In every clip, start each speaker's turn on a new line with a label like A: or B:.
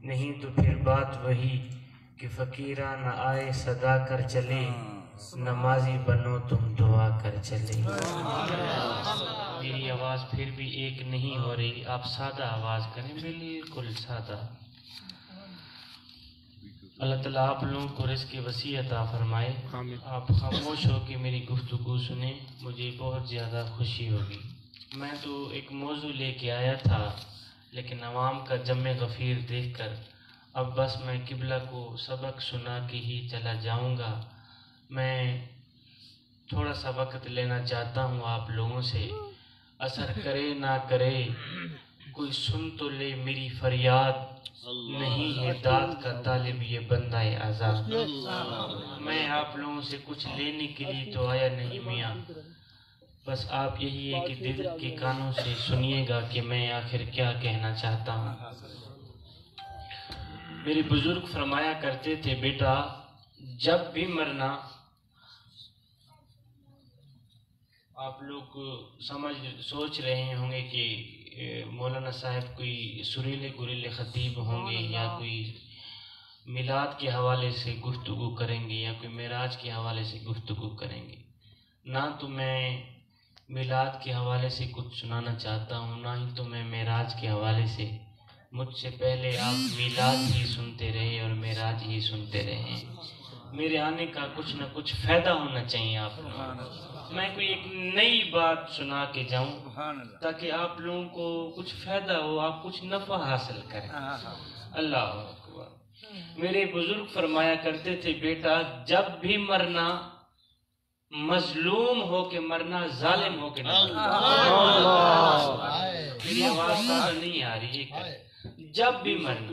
A: نہیں تو پھر بات وہی کہ فقیرہ نہ آئے صدا کر چلے، نمازی بنو تم دعا کر چلے۔ میری آواز پھر بھی ایک نہیں ہو رہی، آپ سادہ آواز کریں، بالکل سادہ۔ اللہ تعالیٰ آپ لوگوں کو رزق وسیع عطا فرمائے۔ آپ خاموش ہو کے میری گفتگو سنیں، مجھے بہت زیادہ خوشی ہوگی۔ میں تو ایک موضوع لے کے آیا تھا، لیکن عوام کا جمع غفیر دیکھ کر اب بس میں قبلہ کو سبق سنا کے ہی چلا جاؤں گا۔ میں تھوڑا سا وقت لینا چاہتا ہوں آپ لوگوں سے، اثر کرے نہ کرے کوئی سن تو لے میری فریاد، نہیں ہے داد کا طالب یہ بندہ آزاد۔ میں آپ لوگوں سے کچھ لینے کے لیے تو آیا نہیں میاں، بس آپ یہی ہے کہ دل کے کانوں سے سنیے گا کہ میں آخر کیا کہنا چاہتا ہوں۔ میرے بزرگ فرمایا کرتے تھے، بیٹا جب بھی مرنا، آپ لوگ سوچ رہے ہوں گے کہ مولانا صاحب کوئی سریلے گریلے خطیب ہوں گے یا کوئی میلاد کے حوالے سے گفتگو کریں گے یا کوئی معراج کے حوالے سے گفتگو کریں گے۔ نہ تو میں میلاد کے حوالے سے کچھ سنانا چاہتا ہوں، نہ ہی تو میں معراج کے حوالے سے۔ مجھ سے پہلے آپ میلاد ہی سنتے رہے اور معراج ہی سنتے رہے۔ میرے آنے کا کچھ نہ کچھ فائدہ ہونا چاہیے آپ لوگوں۔ میں کوئی ایک نئی بات سنا کے جاؤں تاکہ آپ لوگوں کو کچھ فائدہ ہو، آپ کچھ نفع حاصل کریں۔ اللہ اکبر۔ میرے بزرگ فرمایا کرتے تھے، بیٹا جب بھی مرنا، مظلوم ہو کے مرنا، ظالم ہو کے نہ مرنا۔ میری آواز سادہ نہیں آ رہی ہے۔ جب بھی مرنا،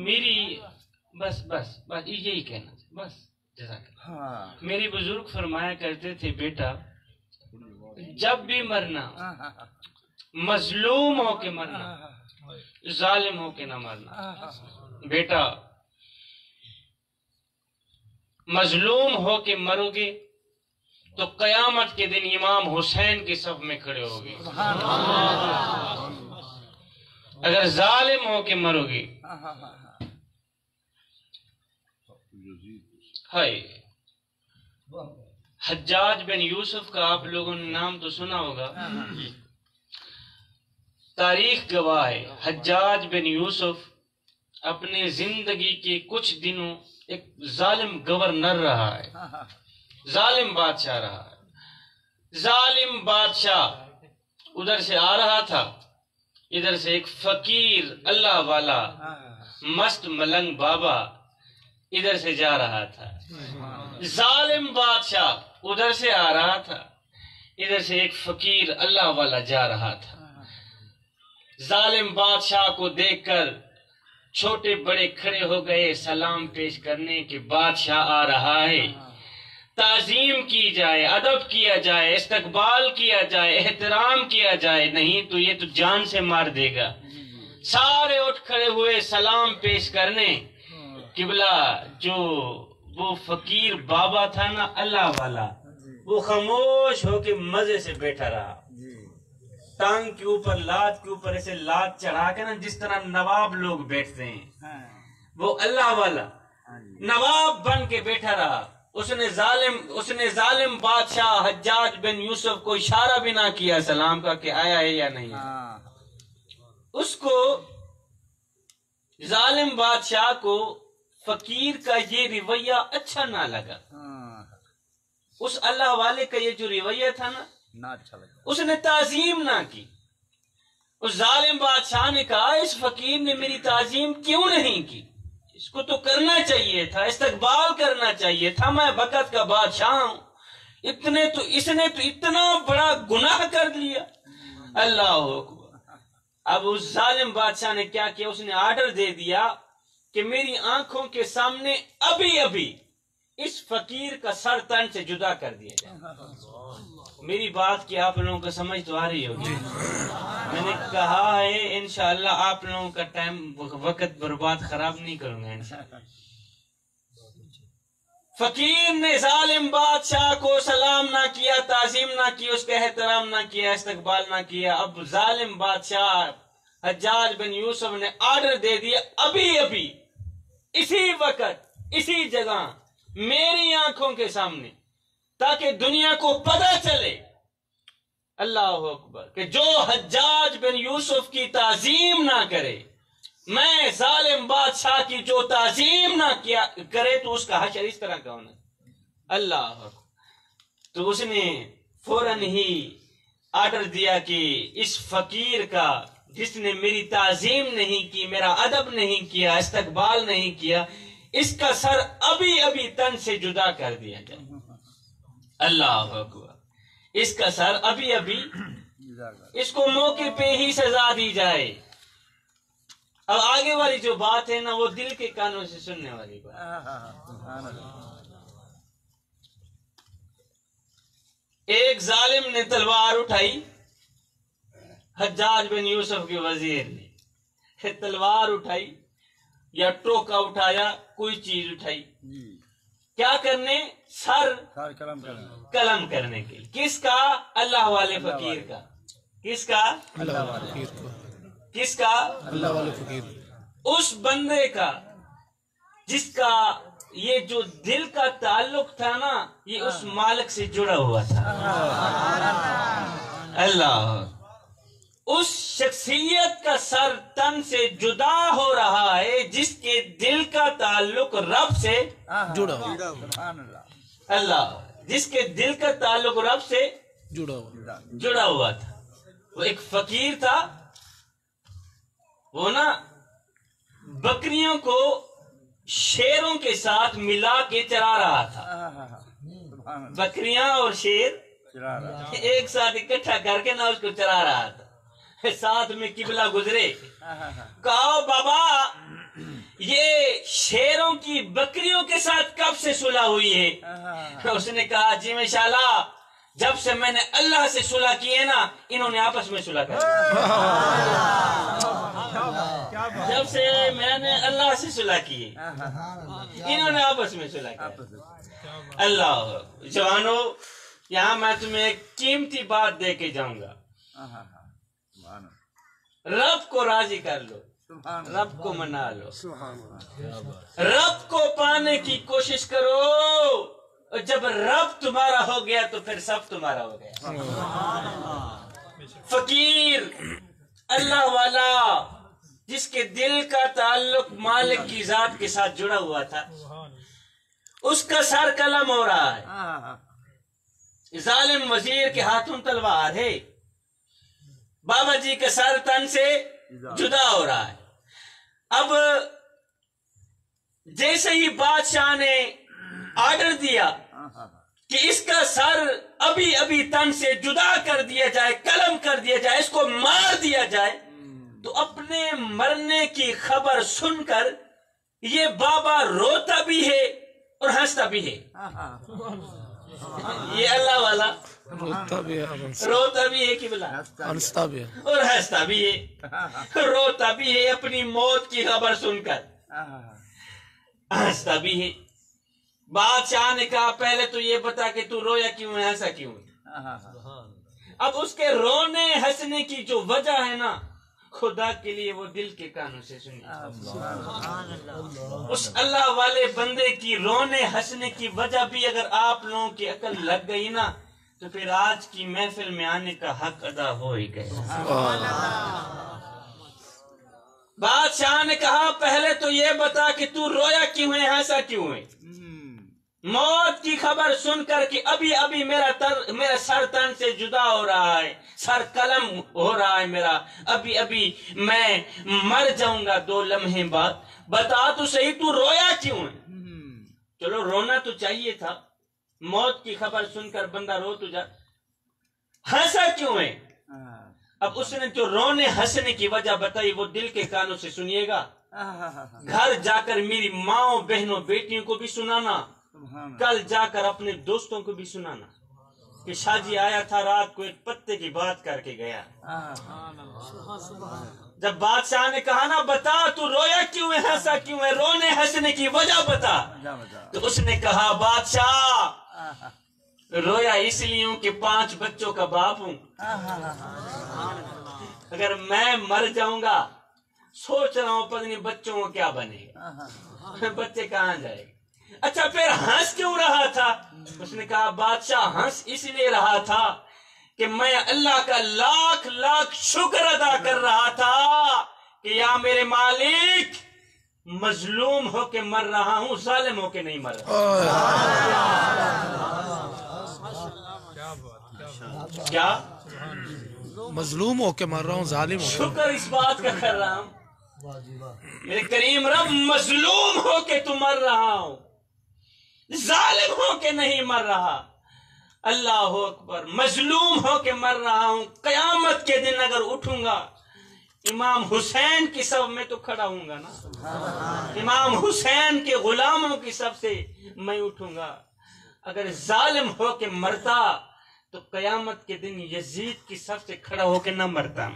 A: میری بس یہی کہنا بس جزاک اللہ۔ میری بزرگ فرمایا کرتے تھے، بیٹا جب بھی مرنا، مظلوم ہو کے مرنا، ظالم ہو کے نہ مرنا۔ بیٹا مظلوم ہو کے مرو گے تو قیامت کے دن امام حسین کے صف میں کھڑے ہوگے۔ اگر ظالم ہو کے مرو گے، حجاج بن یوسف کا آپ لوگوں نے نام تو سنا ہوگا، تاریخ گواہ ہے۔ حجاج بن یوسف اپنے زندگی کے کچھ دنوں ایک ظالم گورنر رہا ہے، ظالم بادشاہ رہا ہے۔ ظالم بادشاہ ادھر سے آ رہا تھا، ادھر سے ایک فقیر اللہ والا مست ملنگ بابا ادھر سے جا رہا تھا۔ ظالم بادشاہ ادھر سے آ رہا تھا، ادھر سے ایک فقیر اللہ والا جا رہا تھا۔ ظالم بادشاہ کو دیکھ کر چھوٹے بڑے کھڑے ہو گئے سلام پیش کرنے کے، بادشاہ آ رہا ہے، تعظیم کی جائے، ادب کیا جائے، استقبال کیا جائے، احترام کیا جائے، نہیں تو یہ تو جان سے مار دے گا۔ سارے اٹھ کھڑے ہوئے سلام پیش کرنے۔ قبلہ جو وہ فقیر بابا تھا نا اللہ والا، وہ خاموش ہو کے مزے سے بیٹھا رہا، ٹانگ کے اوپر لات کے اوپر ایسے لات چڑھا کے نا، جس طرح نواب لوگ بیٹھتے ہیں، وہ اللہ والا نواب بن کے بیٹھا رہا۔ اس نے ظالم بادشاہ حجاج بن یوسف کو اشارہ بھی نہ کیا سلام کا کہ آیا ہے یا نہیں۔ اس کو ظالم بادشاہ کو فقیر کا یہ رویہ اچھا نہ لگا، اس اللہ والے کا یہ جو رویہ تھا نا، اس نے تعظیم نہ کی۔ اس ظالم بادشاہ نے کہا، اس فقیر نے میری تعظیم کیوں نہیں کی؟ اس کو تو کرنا چاہیے تھا، استقبال کرنا چاہیے تھا، میں وقت کا بادشاہ ہوں، اس نے تو اتنا بڑا گناہ کر لیا۔ اللہ اکبر۔ اب اس ظالم بادشاہ نے کیا کیا؟ اس نے آرڈر دے دیا کہ میری آنکھوں کے سامنے ابھی اس فقیر کا سر تن سے جدا کر دیا جائے۔ میری بات کی آپ لوگوں کو سمجھ تو آ رہی ہوگی۔ میں نے کہا ہے انشاءاللہ آپ لوگوں کا ٹائم وقت برباد خراب نہیں کروں گا انشاءاللہ۔ فقیر نے ظالم بادشاہ کو سلام نہ کیا، تعظیم نہ کی، اس کا احترام نہ کیا، استقبال نہ کیا. اب ظالم بادشاہ حجاج بن یوسف نے آرڈر دے دیا ابھی ابھی اسی وقت اسی جگہ میری آنکھوں کے سامنے، تاکہ دنیا کو پتہ چلے، اللہ اکبر، کہ جو حجاج بن یوسف کی تعظیم نہ کرے، میں ظالم بادشاہ کی جو تعظیم نہ کیا کرے، تو اس کا حشر اس طرح کا ہونا. اللہ اکبر. تو اس نے فوراً ہی آرڈر دیا کہ اس فقیر کا جس نے میری تعظیم نہیں کی، میرا ادب نہیں کیا، استقبال نہیں کیا، اس کا سر ابھی ابھی تن سے جدا کر دیا جائے. اللہ اکبر. اس کا سر ابھی ابھی، اس کو موقع پہ ہی سزا دی جائے. اب آگے والی جو بات ہے نا، وہ دل کے کانوں سے سننے والی بات. ایک ظالم نے تلوار اٹھائی، حجاج بن یوسف کے وزیر نے تلوار اٹھائی یا ٹوکا اٹھایا، کوئی چیز اٹھائی، کیا کرنے؟ سر قلم کرنے کے. کس کا؟ اللہ والے فقیر کا. کس کا؟ اللہ والے فقیر کا. کس کا؟ اللہ والے فقیر. اس بندے کا جس کا یہ جو دل کا تعلق تھا نا، یہ اس مالک سے جڑا ہوا تھا. اللہ. اس شخصیت کا سر تن سے جدا ہو رہا ہے جس کے دل کا تعلق رب سے جڑا ہوا. اللہ. جس کے دل کا تعلق رب سے جڑا ہوا تھا. وہ ایک فقیر تھا، وہ نا بکریوں کو شیروں کے ساتھ ملا کے چرا رہا تھا. بکریاں اور شیر ایک ساتھ اکٹھا کر کے نا اس کو چرا رہا تھا. ساتھ میں قبلہ گزرے، کہا بابا یہ شیروں کی بکریوں کے ساتھ کب سے صلح ہوئی ہے؟ اس نے کہا جی میں شالا، جب سے میں نے اللہ سے صلح کی ہے نا، انہوں نے آپس میں صلح کر. جب سے میں نے اللہ سے صلح کی ہے، انہوں نے آپس میں صلح کی. اللہ. جوانو، یہاں میں تمہیں ایک قیمتی بات دے کے جاؤں گا. رب کو راضی کر لو، رب کو منا لو، رب کو پانے کی کوشش کرو. اور جب رب تمہارا ہو گیا تو پھر سب تمہارا ہو گیا. فقیر اللہ والا جس کے دل کا تعلق مالک کی ذات کے ساتھ جڑا ہوا تھا، اس کا سر قلم ہو رہا ہے. ظالم وزیر کے ہاتھوں تلوار ہے، بابا جی کا سر تن سے جدا ہو رہا ہے. اب جیسے ہی بادشاہ نے آرڈر دیا کہ اس کا سر ابھی ابھی تن سے جدا کر دیا جائے، قلم کر دیا جائے، اس کو مار دیا جائے، تو اپنے مرنے کی خبر سن کر یہ بابا روتا بھی ہے اور ہنستا بھی ہے. یہ اللہ والا روتا بھی ہے کہ بلا ہنستا بھی ہے اور ہنستا بھی ہے. روتا بھی ہے اپنی موت کی خبر سن کر، ہنستا بھی ہے. بادشاہ نے کہا پہلے تو یہ بتا کہ تو رویا کیوں ہے، ہنسا کیوں ہے؟ اب اس کے رونے ہنسنے کی جو وجہ ہے نا، خدا کے لیے وہ دل کے کانوں سے سنیے. اس اللہ والے بندے کی رونے ہنسنے کی وجہ بھی اگر آپ لوگوں کی عقل لگ گئی نا، تو پھر آج کی محفل میں آنے کا حق ادا ہو ہی گیا. بادشاہ نے کہا پہلے تو یہ بتا کہ تو رویا کیوں ہے، ہنسا کیوں ہے؟ موت کی خبر سن کر کہ ابھی ابھی میرا سر تن سے جدا ہو رہا ہے، سر قلم ہو رہا ہے میرا، ابھی ابھی میں مر جاؤں گا 2 لمحے بعد. بتا تو صحیح تو رویا کیوں ہے؟ چلو رونا تو چاہیے تھا، موت کی خبر سن کر بندہ رو تو جا. ہنسا کیوں ہے؟ اب اس نے جو رونے ہنسنے کی وجہ بتائی وہ دل کے کانوں سے سنیے گا. گھر جا کر میری ماں بہنوں بیٹیوں کو بھی سنانا، کل جا کر اپنے دوستوں کو بھی سنانا کہ شاہ جی آیا تھا رات کو ایک پتے کی بات کر کے گیا. جب بادشاہ نے کہا نا بتا تو رویا کیوں ہے ہنسا کیوں ہے رونے ہنسنے کی وجہ بتا تو اس نے کہا بادشاہ رویا اس لیے ہوں کہ 5 بچوں کا باپ ہوں اگر میں مر جاؤں گا سوچ رہا ہوں پتہ نہیں بچوں کو کیا بنے گا بچے کہاں جائے گا اچھا پھر ہنس کیوں رہا تھا اس نے کہا بادشاہ ہنس اس لیے رہا تھا کہ میں اللہ کا لاکھ لاکھ شکر ادا کر رہا تھا کہ یا میرے مالک مظلوم ہو کے مر رہا ہوں ظالم ہو کے نہیں مر رہا کیا
B: مظلوم ہو کے مر رہا ہوں ظالم ہو
A: شکر اس بات کا کر رہا ہوں میرے کریم رب مظلوم ہو کے تو مر رہا ہوں ظالم ہو کے نہیں مر رہا اللہ اکبر مظلوم ہو کے مر رہا ہوں قیامت کے دن اگر اٹھوں گا امام حسین کی صف میں تو کھڑا ہوں گا نا امام حسین کے غلاموں کی صف سے میں اٹھوں گا اگر ظالم ہو کے مرتا تو قیامت کے دن یزید کی صف سے کھڑا ہو کے نہ مرتا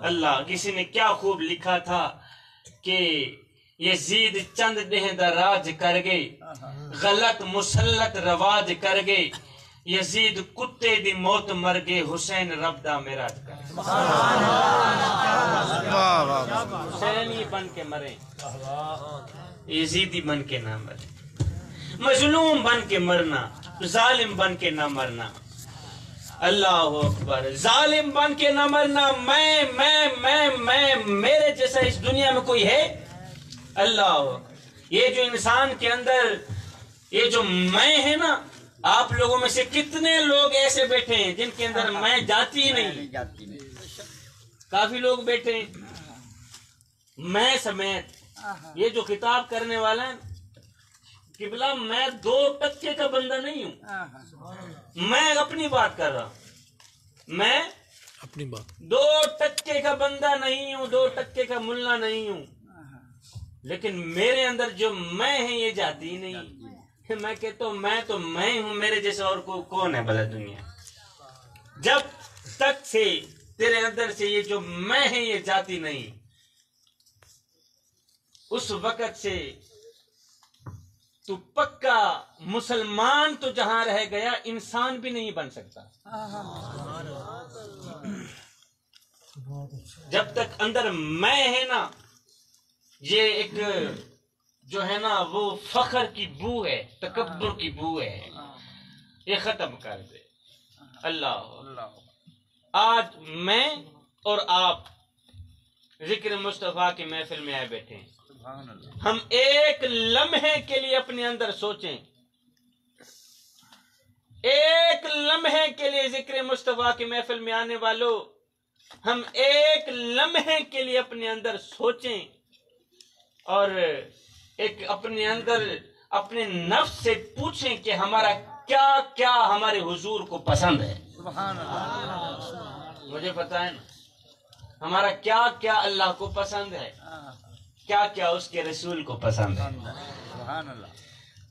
A: اللہ کسی نے کیا خوب لکھا تھا کہ یزید چند دہندہ راج کر گئے غلط مسلط رواج کر گئے یزید کتے دی موت مر گئے حسین رب دا میراج کر حسینی بن کے مرے یزیدی بن کے نہ مرے مظلوم بن کے مرنا ظالم بن کے نہ مرنا اللہ اکبر ظالم بن کے نہ مرنا میں میرے جیسا اس دنیا میں کوئی ہے اللہ اکبر یہ جو انسان کے اندر یہ جو میں ہے نا آپ لوگوں میں سے کتنے لوگ ایسے بیٹھے ہیں جن کے اندر میں جاتی ہی نہیں کافی لوگ بیٹھے ہیں میں سمیت یہ جو خطاب کرنے والا ہے قبلہ میں 2% کا بندہ نہیں ہوں میں اپنی بات کر رہا ہوں میں
B: اپنی بات
A: 2% کا بندہ نہیں ہوں 2% کا ملا نہیں ہوں لیکن میرے اندر جو میں ہے یہ جاتی ہی نہیں میں کہتا ہوں میں ہوں میرے جیسا اور کون ہے بھلا دنیا جب تک سے تیرے اندر سے یہ جو میں ہے یہ جاتی نہیں اس وقت سے تو پکا مسلمان تو جہاں رہ گیا انسان بھی نہیں بن سکتا جب تک اندر میں ہے نا یہ ایک جو ہے نا وہ فخر کی بو ہے تکبر کی بو ہے یہ ختم کر دے اللہ آج میں اور آپ ذکر مصطفیٰ کی محفل میں آئے بیٹھے ہیں ہم ایک لمحے کے لیے اپنے اندر سوچیں ایک لمحے کے لیے ذکر مصطفیٰ کی محفل میں آنے والوں ہم ایک لمحے کے لیے اپنے اندر سوچیں اور ایک اپنے اندر اپنے نفس سے پوچھیں کہ ہمارا کیا کیا ہمارے حضور کو پسند ہے مجھے پتا ہے نا ہمارا کیا کیا اللہ کو پسند ہے کیا کیا اس کے رسول کو پسند ہے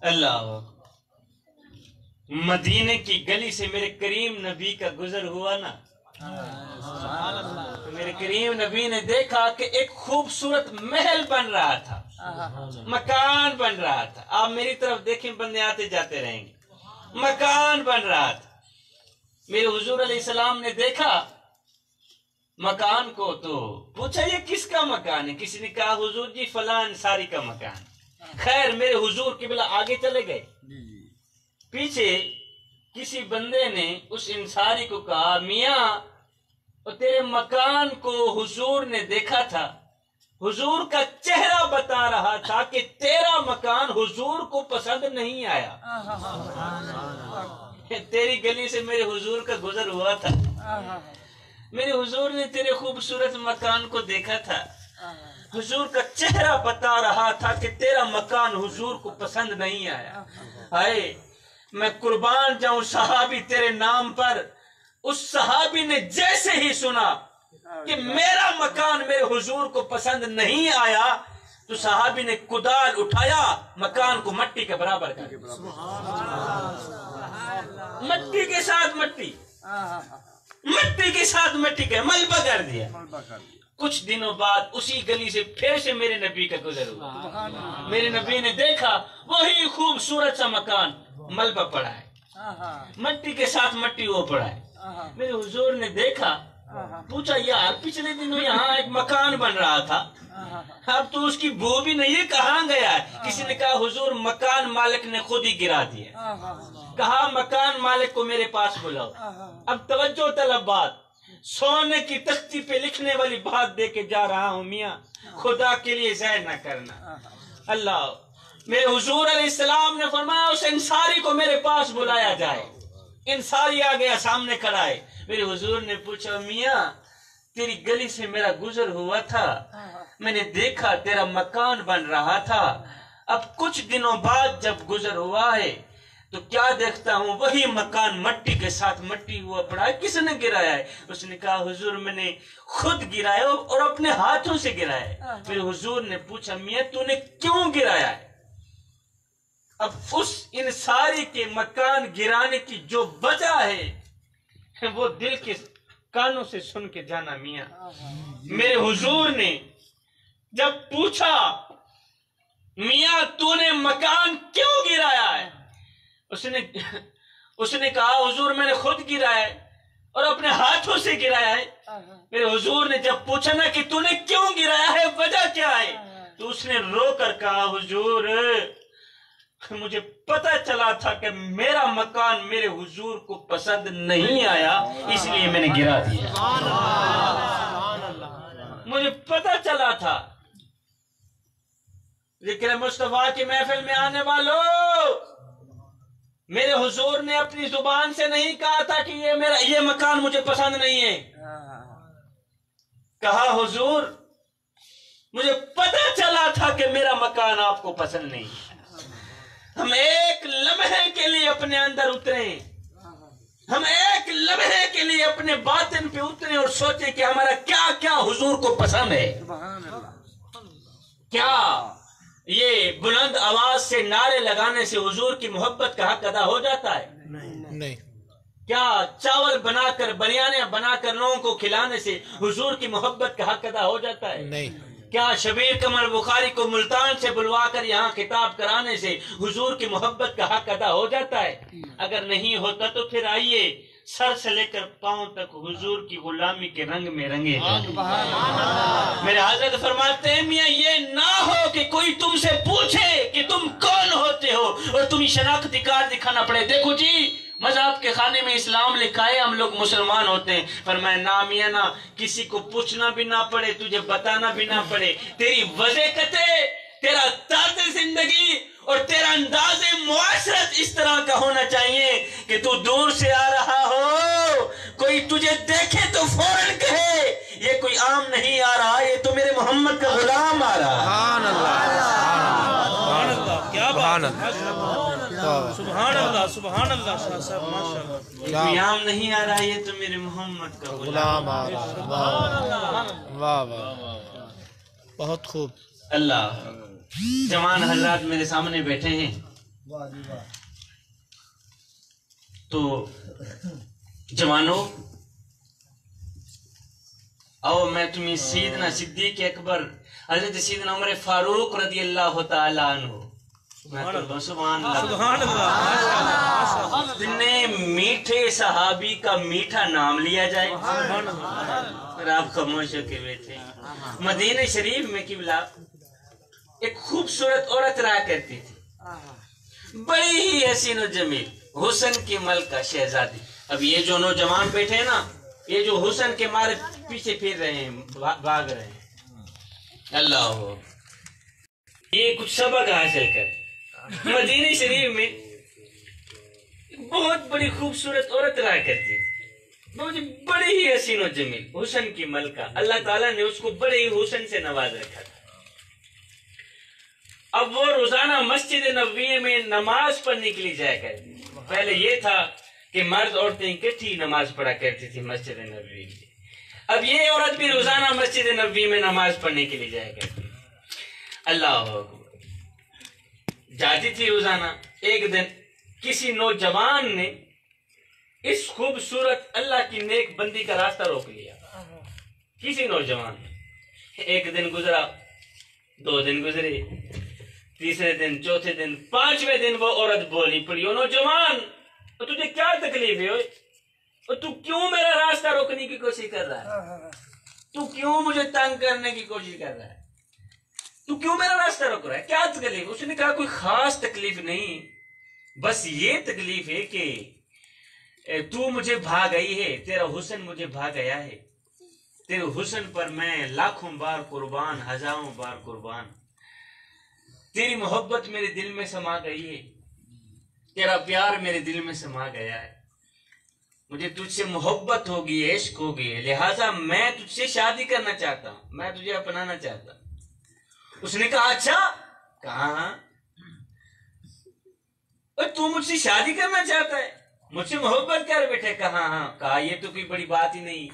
A: اللہ مدینے کی گلی سے میرے کریم نبی کا گزر ہوا نا تو میرے کریم نبی نے دیکھا کہ ایک خوبصورت محل بن رہا تھا مکان بن رہا تھا آپ میری طرف دیکھیں بندے آتے جاتے رہیں گے مکان بن رہا تھا میرے حضور علیہ السلام نے دیکھا مکان کو تو پوچھا یہ کس کا مکان ہے کسی نے کہا حضور جی فلاں انصاری کا مکان خیر میرے حضور قبلہ آگے چلے گئے پیچھے کسی بندے نے اس انصاری کو کہا میاں اور تیرے مکان کو حضور نے دیکھا تھا حضور کا چہرہ بتا رہا تھا کہ تیرا مکان حضور کو پسند نہیں آیا تیری گلی سے میرے حضور کا گزر ہوا تھا میرے حضور نے تیرے خوبصورت مکان کو دیکھا تھا حضور کا چہرہ بتا رہا تھا کہ تیرا مکان حضور کو پسند نہیں آیا ہائے میں قربان جاؤں صحابی تیرے نام پر اس صحابی نے جیسے ہی سنا کہ میرا مکان میرے حضور کو پسند نہیں آیا تو صحابی نے کدال اٹھایا مکان کو مٹی کے برابر کر مٹی کے ساتھ مٹی کے ساتھ مٹی کا ملبہ کر دیا کچھ دنوں بعد اسی گلی سے پھر سے میرے نبی کا گزر ہوا. میرے نبی نے دیکھا وہی خوبصورت سا مکان ملبہ پڑا ہے, مٹی کے ساتھ مٹی وہ پڑا ہے. میرے حضور نے دیکھا, پوچھا یار پچھلے دنوں یہاں ایک مکان بن رہا تھا, اب تو اس کی بو بھی نہیں ہے, کہاں گیا ہے؟ کسی نے کہا حضور مکان مالک نے خود ہی گرا دیا. کہا مکان مالک کو میرے پاس بلاؤ. اب توجہ طلب بات, سونے کی تختی پہ لکھنے والی بات دے کے جا رہا ہوں میاں, خدا کے لیے ضائع نہ کرنا. اللہ, میرے حضور علیہ السلام نے فرمایا اس انصاری کو میرے پاس بلایا جائے. انصاری آ گیا, سامنے کھڑا ہے. میرے حضور نے پوچھا میاں تیری گلی سے میرا گزر ہوا تھا, میں نے دیکھا تیرا مکان بن رہا تھا, اب کچھ دنوں بعد جب گزر ہوا ہے تو کیا دیکھتا ہوں وہی مکان مٹی کے ساتھ مٹی ہوا پڑا ہے, کس نے گرایا ہے؟ اس نے کہا حضور میں نے خود گرایا اور اپنے ہاتھوں سے گرایا ہے. میرے حضور نے پوچھا میاں تو نے کیوں گرایا ہے؟ اب اس انصاری کے مکان گرانے کی جو وجہ ہے وہ دل کے کانوں سے سن کے جانا میاں. میرے حضور نے جب پوچھا میاں تو نے مکان کیوں گرایا ہے, اس نے کہا حضور میں نے خود گرایا ہے اور اپنے ہاتھوں سے گرایا ہے. میرے حضور نے جب پوچھا نا کہ تو نے کیوں گرایا ہے, وجہ کیا ہے, تو اس نے رو کر کہا حضور مجھے پتا چلا تھا کہ میرا مکان میرے حضور کو پسند نہیں آیا, اس لیے میں نے گرا دیا. مجھے پتا چلا تھا. ذکر مصطفیٰ کی محفل میں آنے والوں, میرے حضور نے اپنی زبان سے نہیں کہا تھا کہ یہ مکان مجھے پسند نہیں ہے. کہا حضور مجھے پتا چلا تھا کہ میرا مکان آپ کو پسند نہیں ہے. ہم ایک لمحے کے لیے اپنے اندر اتریں, ہم ایک لمحے کے لیے اپنے باطن پہ اتریں اور سوچیں کہ ہمارا کیا کیا حضور کو پسند ہے. کیا یہ بلند آواز سے نعرے لگانے سے حضور کی محبت کا حق ادا ہو جاتا ہے؟
B: نہیں.
A: کیا چاول بنا کر بریانیاں بنا کر لوگوں کو کھلانے سے حضور کی محبت کا حق ادا ہو جاتا ہے؟
B: نہیں.
A: کیا شبیر کمر بخاری کو ملتان سے بلوا کر یہاں خطاب کرانے سے حضور کی محبت کا حق ادا ہو جاتا ہے؟ اگر نہیں ہوتا تو پھر آئیے سر سے لے کر پاؤں تک حضور کی غلامی کے رنگ میں رنگے جائیں. میرے حضرت فرماتے ہیں میاں یہ نہ ہو کہ کوئی تم سے پوچھے کہ تم کون ہوتے ہو اور تمہیں شناختی کارڈ دکھانا پڑے, دیکھو جی مذہب کے خانے میں اسلام لکھا ہے, ہم لوگ مسلمان ہوتے ہیں. فرمایا نا میاں نا, کسی کو پوچھنا بھی نہ پڑے, تجھے بتانا بھی نہ پڑے. تیری وجہ قطع, تیرا طرز زندگی اور تیرا انداز معاشرت اس طرح کا ہونا چاہیے کہ تو دور سے آ رہا ہو, کوئی تجھے دیکھے تو فوراً کہے یہ کوئی عام نہیں آ رہا, یہ تو میرے محمد کا غلام آ رہا.
B: سبحان اللہ,
C: سبحان اللہ, کیا بات ہے,
B: سبحان اللہ,
C: سبحان اللہ شاہ صاحب ماشاءاللہ.
A: یہ کوئی عام نہیں آ رہا, یہ تو میرے محمد کا
B: غلام آ رہا. واہ واہ, بہت خوب.
A: اللہ. جوان حضرات میرے سامنے بیٹھے ہیں, تو جوانوں او میں تمہیں سیدنا صدیق اکبر حضرت سیدنا عمر فاروق رضی اللہ تعالی عنہ, سبحان اللہ, اتنے میٹھے صحابی کا میٹھا نام لیا جائے اور آپ خاموش ہو کے بیٹھے. مدینہ شریف میں قبلہ ایک خوبصورت عورت رہا کرتی تھی, بڑی ہی حسین و جمیل, حسن کی ملکہ شہزادی. اب یہ جو نوجوان بیٹھے ہیں نا, یہ جو حسن کے مارے پیچھے پھر رہے ہیں, بھاگ رہے ہیں, اللہ ہو, یہ کچھ سبق حاصل کر. مدینہ شریف میں بہت بڑی خوبصورت عورت رہا کرتی تھی, بڑی ہی حسین و جمیل, حسن کی ملکہ. اللہ تعالیٰ نے اس کو بڑے ہی حسن سے نواز رکھا تھا. اب وہ روزانہ مسجد نبوی میں نماز پڑھنے کے لیے جایا کرتی. پہلے یہ تھا کہ مرد عورتیں اکٹھی نماز پڑھا کرتی تھی مسجد نبوی میں. اب یہ عورت بھی روزانہ مسجد نبوی میں نماز پڑھنے کے لیے جایا کرتی. اللہ اکبر, جاتی تھی روزانہ. ایک دن کسی نوجوان نے اس خوبصورت اللہ کی نیک بندی کا راستہ روک لیا. کسی نوجوان نے ایک دن گزرا، 2 دن گزرے، تیسرے دن، چوتھے دن، 5ویں دن وہ عورت بولی پڑی، او نوجوان تجھے کیا تکلیف ہے؟ تو کیوں میرا راستہ روکنے کی کوشش کر رہا ہے؟ تو کیوں مجھے تنگ کرنے کی کوشش کر رہا ہے؟ تو کیوں میرا راستہ روک رہا ہے؟ کیا تکلیف؟ اس نے کہا کوئی خاص تکلیف نہیں، بس یہ تکلیف ہے کہ تو مجھے بھا گئی ہے، تیرا حسن مجھے بھا گیا ہے، تیرے حسن پر میں لاکھوں بار قربان، ہزاروں بار قربان، تیری محبت میرے دل میں سما گئی ہے، تیرا پیار میرے دل میں سما گیا ہے، مجھے تجھ سے محبت ہوگی، عشق ہوگی، لہٰذا میں تجھ سے شادی کرنا چاہتا ہوں، میں تجھے اپنانا چاہتا ہوں۔ اس نے کہا اچھا، کہاں تو مجھ سے شادی کرنا چاہتا ہے، مجھ سے محبت کر بیٹھے، کہاں؟ ہاں، کہا یہ تو کوئی بڑی بات ہی نہیں،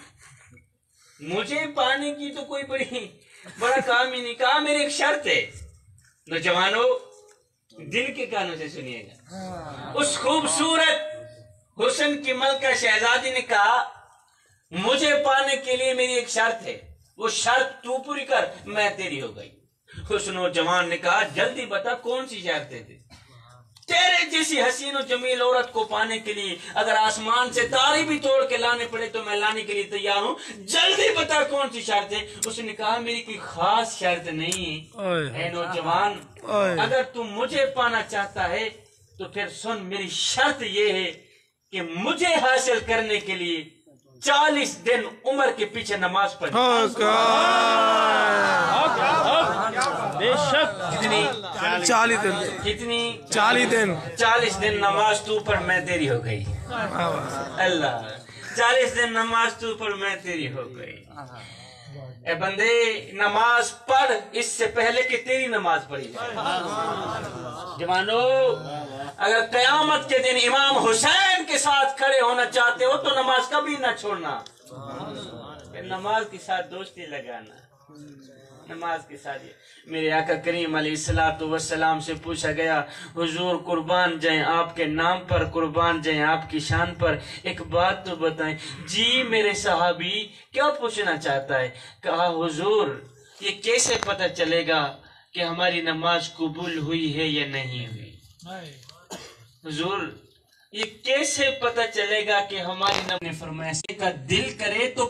A: مجھے پانے کی تو کوئی بڑا کام ہی نہیں، کہا میری ایک شرط ہے۔ نوجوانوں دل کے کانوں سے سنیے گا، اس خوبصورت حسن کی ملکہ شہزادی نے کہا مجھے پانے کے لیے میری ایک شرط ہے، وہ شرط تو پوری کر، میں تیری ہو گئی۔ اس نوجوان نے کہا جلدی بتا کون سی شرطیں تھی؟ تیرے جیسی حسین و جمیل عورت کو پانے کے لیے اگر آسمان سے تارے بھی توڑ کے لانے پڑے تو میں لانے کے لیے تیار ہوں، جلدی بتا کون سی شرط ہے؟ اس نے کہا میری کوئی خاص شرط نہیں ہے، اے نوجوان اگر تم مجھے پانا چاہتا ہے تو پھر سن، میری شرط یہ ہے کہ مجھے حاصل کرنے کے لیے 40 دن عمر کے پیچھے نماز پڑھ،
C: بے شک
A: کتنی
B: 40 دن،
A: کتنی
B: 40 دن،
A: 40 دن نماز تو پڑھ، میں تیری ہو گئی۔ اللہ 40 دن نماز تو پڑھ، میں تیری ہو گئی۔ اے بندے نماز پڑھ اس سے پہلے کہ تیری نماز پڑھی جائے۔ جوانو اگر قیامت کے دن امام حسین کے ساتھ کھڑے ہونا چاہتے ہو تو نماز کبھی نہ چھوڑنا، نماز کے ساتھ دوستی لگانا، نماز کے ساتھ۔ میرے آقا کریم علیہ السلام سے پوچھا گیا حضور قربان جائیں آپ کے نام پر، قربان جائیں آپ کی شان پر، ایک بات تو بتائیں۔ جی میرے صحابی کیا پوچھنا چاہتا ہے؟ کہا حضور یہ کیسے پتہ چلے گا کہ ہماری نماز قبول ہوئی ہے یا نہیں ہوئی؟ حضور یہ کیسے پتہ چلے گا کہ ہماری نماز؟ فرمایا کا دل کرے تو